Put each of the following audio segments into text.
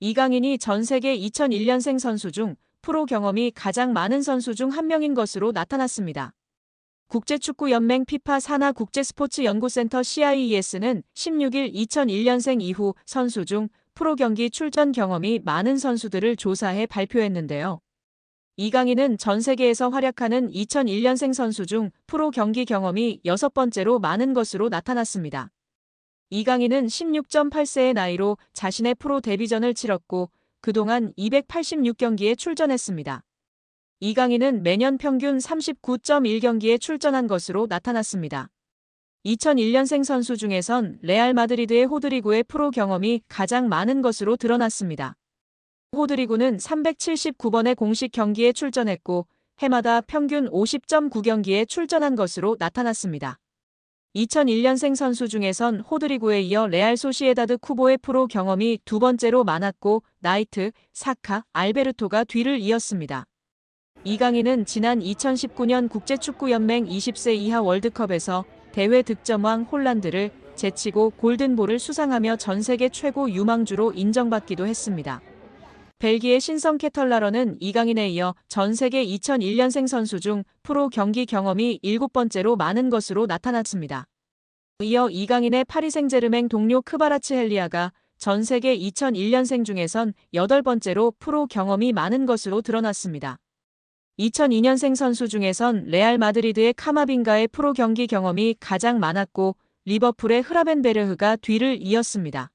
이강인이 전 세계 2001년생 선수 중 프로 경험이 가장 많은 선수 중 한 명인 것으로 나타났습니다. 국제축구연맹 피파 산하 국제스포츠연구센터 CIES는 16일 2001년생 이후 선수 중 프로 경기 출전 경험이 많은 선수들을 조사해 발표했는데요. 이강인은 전 세계에서 활약하는 2001년생 선수 중 프로 경기 경험이 6번째로 많은 것으로 나타났습니다. 이강인은 16.8세의 나이로 자신의 프로 데뷔전을 치렀고 그동안 286경기에 출전했습니다. 이강인은 매년 평균 39.1경기에 출전한 것으로 나타났습니다. 2001년생 선수 중에선 레알 마드리드의 호드리구의 프로 경험이 가장 많은 것으로 드러났습니다. 호드리구는 379번의 공식 경기에 출전했고 해마다 평균 50.9경기에 출전한 것으로 나타났습니다. 2001년생 선수 중에선 호드리구에 이어 레알 소시에다드 쿠보의 프로 경험이 두 번째로 많았고 나이트, 사카, 알베르토가 뒤를 이었습니다. 이강인은 지난 2019년 국제축구연맹 20세 이하 월드컵에서 대회 득점왕 홀란드를 제치고 골든볼을 수상하며 전 세계 최고 유망주로 인정받기도 했습니다. 벨기에 신성 케털라러는 이강인에 이어 전 세계 2001년생 선수 중 프로 경기 경험이 7번째로 많은 것으로 나타났습니다. 이어 이강인의 파리 생제르맹 동료 크바라츠헬리아가 전 세계 2001년생 중에선 8번째로 프로 경험이 많은 것으로 드러났습니다. 2002년생 선수 중에선 레알 마드리드의 카마빙가의 프로 경기 경험이 가장 많았고 리버풀의 흐라벤베르흐가 뒤를 이었습니다.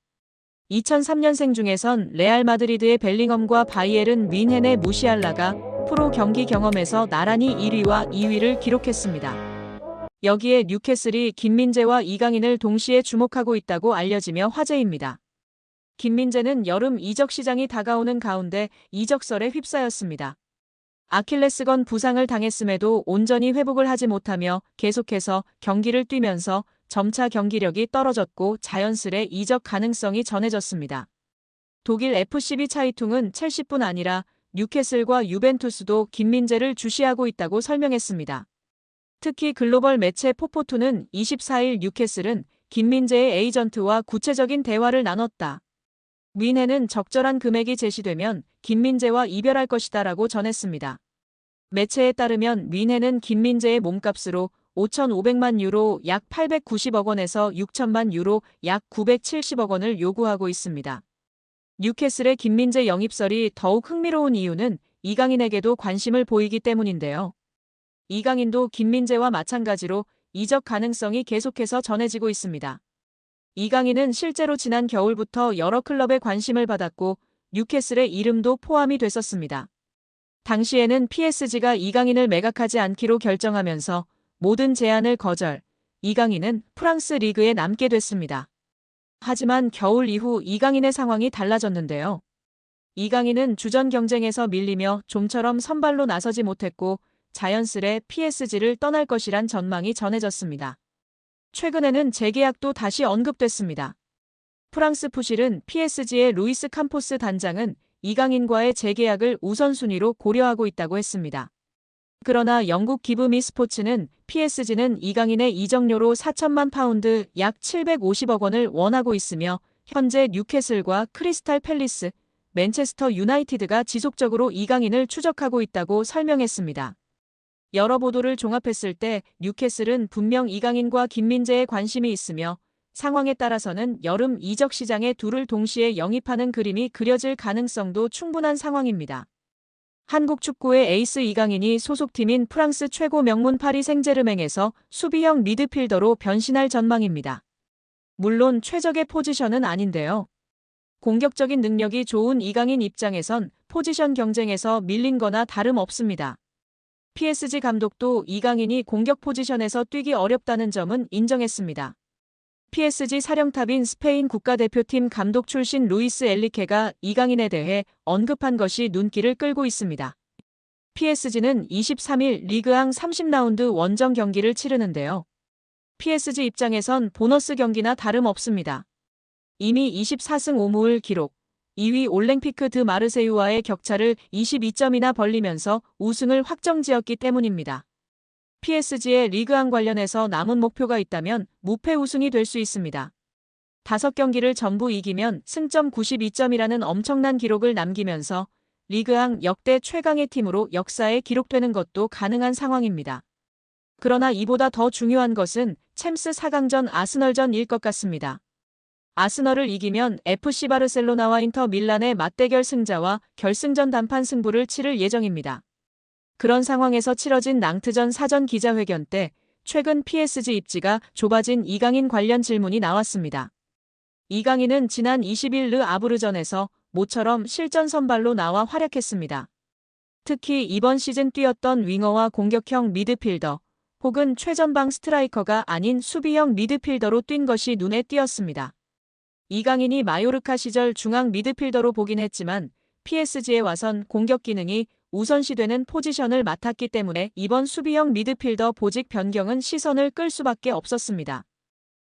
2003년생 중에선 레알 마드리드의 벨링엄과 바이에른 뮌헨의 무시알라가 프로 경기 경험에서 나란히 1위와 2위를 기록했습니다. 여기에 뉴캐슬이 김민재와 이강인을 동시에 주목하고 있다고 알려지며 화제입니다. 김민재는 여름 이적 시장이 다가오는 가운데 이적설에 휩싸였습니다. 아킬레스건 부상을 당했음에도 온전히 회복을 하지 못하며 계속해서 경기를 뛰면서 점차 경기력이 떨어졌고 자연스레 이적 가능성이 전해졌습니다. 독일 FCB 차이퉁은 첼시뿐 아니라 뉴캐슬과 유벤투스도 김민재를 주시하고 있다고 설명했습니다. 특히 글로벌 매체 포포투는 24일 뉴캐슬은 김민재의 에이전트와 구체적인 대화를 나눴다. 뮌헨은 적절한 금액이 제시되면 김민재와 이별할 것이다라고 전했습니다. 매체에 따르면 뮌헨은 김민재의 몸값으로 5,500만 유로 약 890억 원에서 6천만 유로 약 970억 원을 요구하고 있습니다. 뉴캐슬의 김민재 영입설이 더욱 흥미로운 이유는 이강인에게도 관심을 보이기 때문인데요. 이강인도 김민재와 마찬가지로 이적 가능성이 계속해서 전해지고 있습니다. 이강인은 실제로 지난 겨울부터 여러 클럽의 관심을 받았고 뉴캐슬의 이름도 포함이 됐었습니다. 당시에는 PSG가 이강인을 매각하지 않기로 결정하면서 모든 제안을 거절, 이강인은 프랑스 리그에 남게 됐습니다. 하지만 겨울 이후 이강인의 상황이 달라졌는데요. 이강인은 주전 경쟁에서 밀리며 좀처럼 선발로 나서지 못했고 자연스레 PSG를 떠날 것이란 전망이 전해졌습니다. 최근에는 재계약도 다시 언급됐습니다. 프랑스 푸실은 PSG의 루이스 캄포스 단장은 이강인과의 재계약을 우선순위로 고려하고 있다고 했습니다. 그러나 영국 기브미 스포츠는 PSG는 이강인의 이적료로 4천만 파운드 약 750억 원을 원하고 있으며 현재 뉴캐슬과 크리스탈 팰리스, 맨체스터 유나이티드가 지속적으로 이강인을 추적하고 있다고 설명했습니다. 여러 보도를 종합했을 때 뉴캐슬은 분명 이강인과 김민재에 관심이 있으며 상황에 따라서는 여름 이적 시장에 둘을 동시에 영입하는 그림이 그려질 가능성도 충분한 상황입니다. 한국 축구의 에이스 이강인이 소속팀인 프랑스 최고 명문 파리 생제르맹에서 수비형 미드필더로 변신할 전망입니다. 물론 최적의 포지션은 아닌데요. 공격적인 능력이 좋은 이강인 입장에선 포지션 경쟁에서 밀린 거나 다름없습니다. PSG 감독도 이강인이 공격 포지션에서 뛰기 어렵다는 점은 인정했습니다. PSG 사령탑인 스페인 국가대표팀 감독 출신 루이스 엘리케가 이강인에 대해 언급한 것이 눈길을 끌고 있습니다. PSG는 23일 리그앙 30라운드 원정 경기를 치르는데요. PSG 입장에선 보너스 경기나 다름없습니다. 이미 24승 5무을 기록, 2위 올랭피크 드 마르세유와의 격차를 22점이나 벌리면서 우승을 확정지었기 때문입니다. PSG의 리그앙 관련해서 남은 목표가 있다면 무패 우승이 될 수 있습니다. 5경기를 전부 이기면 승점 92점이라는 엄청난 기록을 남기면서 리그앙 역대 최강의 팀으로 역사에 기록되는 것도 가능한 상황입니다. 그러나 이보다 더 중요한 것은 챔스 4강전 아스널전일 것 같습니다. 아스널을 이기면 FC 바르셀로나와 인터 밀란의 맞대결 승자와 결승전 단판 승부를 치를 예정입니다. 그런 상황에서 치러진 낭트전 사전 기자회견 때 최근 PSG 입지가 좁아진 이강인 관련 질문이 나왔습니다. 이강인은 지난 20일 르 아브르전에서 모처럼 실전 선발로 나와 활약했습니다. 특히 이번 시즌 뛰었던 윙어와 공격형 미드필더 혹은 최전방 스트라이커가 아닌 수비형 미드필더로 뛴 것이 눈에 띄었습니다. 이강인이 마요르카 시절 중앙 미드필더로 보긴 했지만 PSG에 와선 공격 기능이 우선시되는 포지션을 맡았기 때문에 이번 수비형 미드필더 보직 변경은 시선을 끌 수밖에 없었습니다.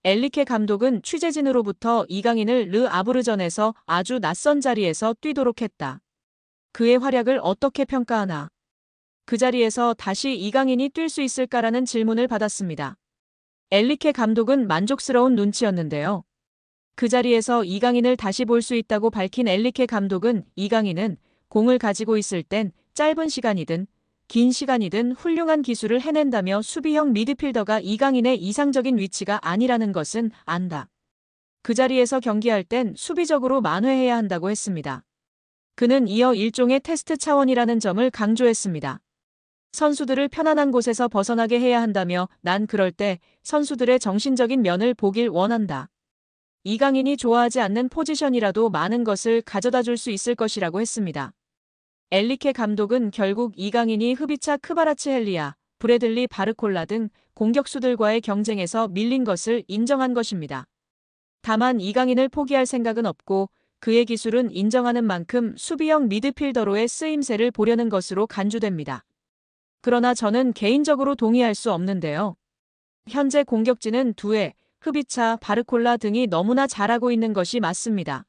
엔리케 감독은 취재진으로부터 이강인을 르 아브르전에서 아주 낯선 자리에서 뛰도록 했다. 그의 활약을 어떻게 평가하나? 그 자리에서 다시 이강인이 뛸 수 있을까라는 질문을 받았습니다. 엔리케 감독은 만족스러운 눈치였는데요. 그 자리에서 이강인을 다시 볼 수 있다고 밝힌 엔리케 감독은 이강인은 공을 가지고 있을 땐 짧은 시간이든 긴 시간이든 훌륭한 기술을 해낸다며 수비형 미드필더가 이강인의 이상적인 위치가 아니라는 것은 안다. 그 자리에서 경기할 땐 수비적으로 만회해야 한다고 했습니다. 그는 이어 일종의 테스트 차원이라는 점을 강조했습니다. 선수들을 편안한 곳에서 벗어나게 해야 한다며 난 그럴 때 선수들의 정신적인 면을 보길 원한다. 이강인이 좋아하지 않는 포지션이라도 많은 것을 가져다 줄 수 있을 것이라고 했습니다. 엔리케 감독은 결국 이강인이 흐비차 크바라츠헬리아, 브래들리 바르콜라 등 공격수들과의 경쟁에서 밀린 것을 인정한 것입니다. 다만 이강인을 포기할 생각은 없고 그의 기술은 인정하는 만큼 수비형 미드필더로의 쓰임새를 보려는 것으로 간주됩니다. 그러나 저는 개인적으로 동의할 수 없는데요. 현재 공격진은 두에 흐비차, 바르콜라 등이 너무나 잘하고 있는 것이 맞습니다.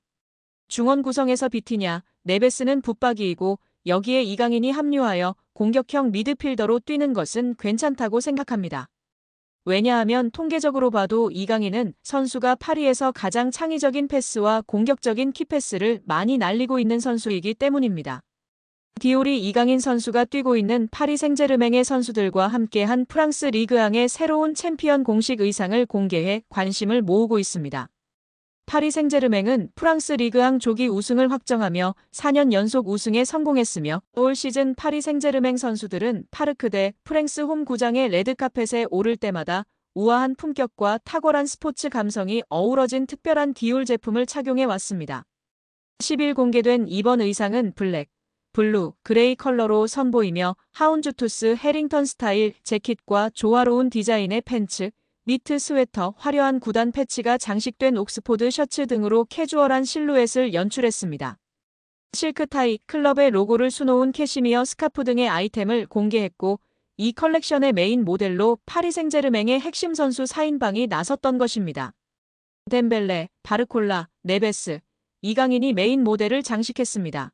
중원 구성에서 비티냐, 네베스는 붙박이이고 여기에 이강인이 합류하여 공격형 미드필더로 뛰는 것은 괜찮다고 생각합니다. 왜냐하면 통계적으로 봐도 이강인은 선수가 파리에서 가장 창의적인 패스와 공격적인 키패스를 많이 날리고 있는 선수이기 때문입니다. 디올이 이강인 선수가 뛰고 있는 파리 생제르맹의 선수들과 함께한 프랑스 리그앙의 새로운 챔피언 공식 의상을 공개해 관심을 모으고 있습니다. 파리 생제르맹은 프랑스 리그앙 조기 우승을 확정하며 4년 연속 우승에 성공했으며 올 시즌 파리 생제르맹 선수들은 파르크 대 프랭스 홈 구장의 레드카펫에 오를 때마다 우아한 품격과 탁월한 스포츠 감성이 어우러진 특별한 디올 제품을 착용해 왔습니다. 10일 공개된 이번 의상은 블랙, 블루, 그레이 컬러로 선보이며 하운주투스 해링턴 스타일 재킷과 조화로운 디자인의 팬츠, 니트 스웨터, 화려한 구단 패치가 장식된 옥스포드 셔츠 등으로 캐주얼한 실루엣을 연출했습니다. 실크타이, 클럽의 로고를 수놓은 캐시미어 스카프 등의 아이템을 공개했고 이 컬렉션의 메인 모델로 파리 생제르맹의 핵심 선수 4인방이 나섰던 것입니다. 덴벨레, 바르콜라, 네베스, 이강인이 메인 모델을 장식했습니다.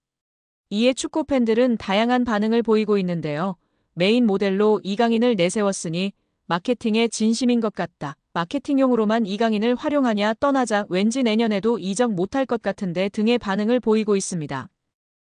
이에 축구 팬들은 다양한 반응을 보이고 있는데요. 메인 모델로 이강인을 내세웠으니 마케팅의 진심인 것 같다. 마케팅용으로만 이강인을 활용하냐 떠나자 왠지 내년에도 이적 못할 것 같은데 등의 반응을 보이고 있습니다.